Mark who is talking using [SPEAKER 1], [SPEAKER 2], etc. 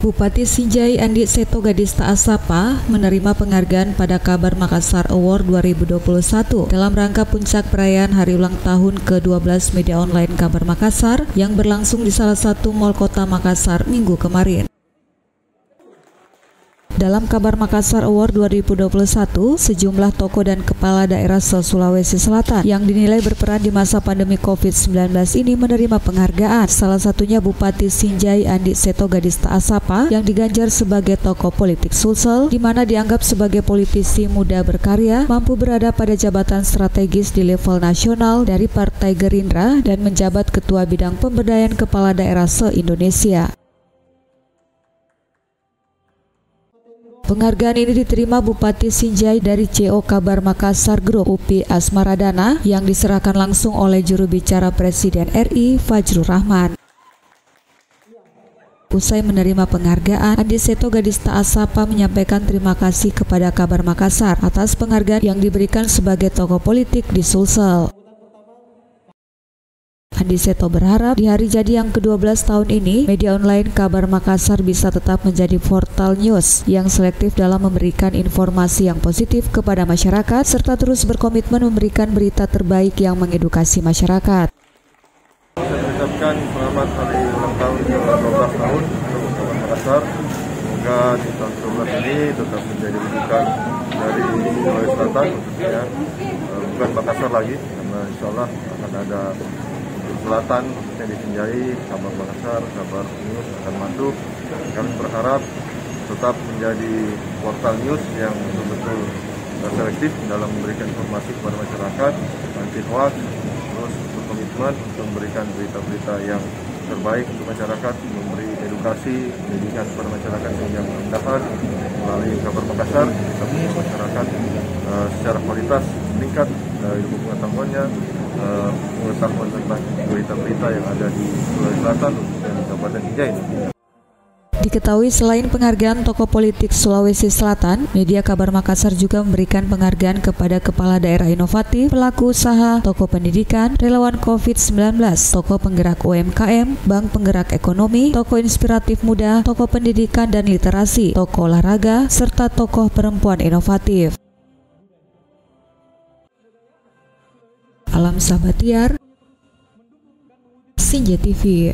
[SPEAKER 1] Bupati Sinjai Andi Seto Gadista Asapa menerima penghargaan pada Kabar Makassar Award 2021 dalam rangka puncak perayaan hari ulang tahun ke-12 media online Kabar Makassar yang berlangsung di salah satu mal kota Makassar minggu kemarin. Dalam Kabar Makassar Award 2021, sejumlah tokoh dan kepala daerah se-Sulawesi Selatan yang dinilai berperan di masa pandemi COVID-19 ini menerima penghargaan. Salah satunya Bupati Sinjai Andi Seto Gadista Asapa yang diganjar sebagai tokoh politik Sulsel, di mana dianggap sebagai politisi muda berkarya, mampu berada pada jabatan strategis di level nasional dari Partai Gerindra dan menjabat Ketua Bidang Pemberdayaan Kepala Daerah se-Indonesia. Penghargaan ini diterima Bupati Sinjai dari CO Kabar Makassar Group Upi Asmaradana yang diserahkan langsung oleh juru bicara Presiden RI Fajrul Rahman. Usai menerima penghargaan, Andi Seto Gadista Asapa menyampaikan terima kasih kepada Kabar Makassar atas penghargaan yang diberikan sebagai tokoh politik di Sulsel. Andi Seto berharap di hari jadi yang ke-12 tahun ini, media online Kabar Makassar bisa tetap menjadi portal news yang selektif dalam memberikan informasi yang positif kepada masyarakat, serta terus berkomitmen memberikan berita terbaik yang mengedukasi masyarakat.
[SPEAKER 2] Saya mengucapkan selamat hari ulang tahun ke-12 tahun untuk Kabar Makassar. Semoga di tahun ke-12 ini tetap menjadi rujukan dari Sulawesi Selatan, khususnya bukan Makassar lagi, karena insya Allah akan ada Selatan yang disinjai, Kabar Makassar, Kabar News akan masuk. Kami berharap tetap menjadi portal news yang betul-betul selektif dalam memberikan informasi kepada masyarakat, anti hoax, terus berkomitmen untuk memberikan berita-berita yang terbaik untuk masyarakat, memberi edukasi, pendidikan kepada masyarakat yang mendapat melalui Kabar Makassar. Kami masyarakat secara kualitas meningkat ilmu pengetahuannya, pengetahuan tentang berita-berita yang ada di Sulawesi Selatan dan Kabupaten Sinjai.
[SPEAKER 1] Diketahui selain penghargaan tokoh politik Sulawesi Selatan, media Kabar Makassar juga memberikan penghargaan kepada kepala daerah inovatif, pelaku usaha, tokoh pendidikan, relawan COVID-19, tokoh penggerak UMKM, bank penggerak ekonomi, tokoh inspiratif muda, tokoh pendidikan dan literasi, tokoh olahraga, serta tokoh perempuan inovatif. Alam Sabatiar, Sinjai TV.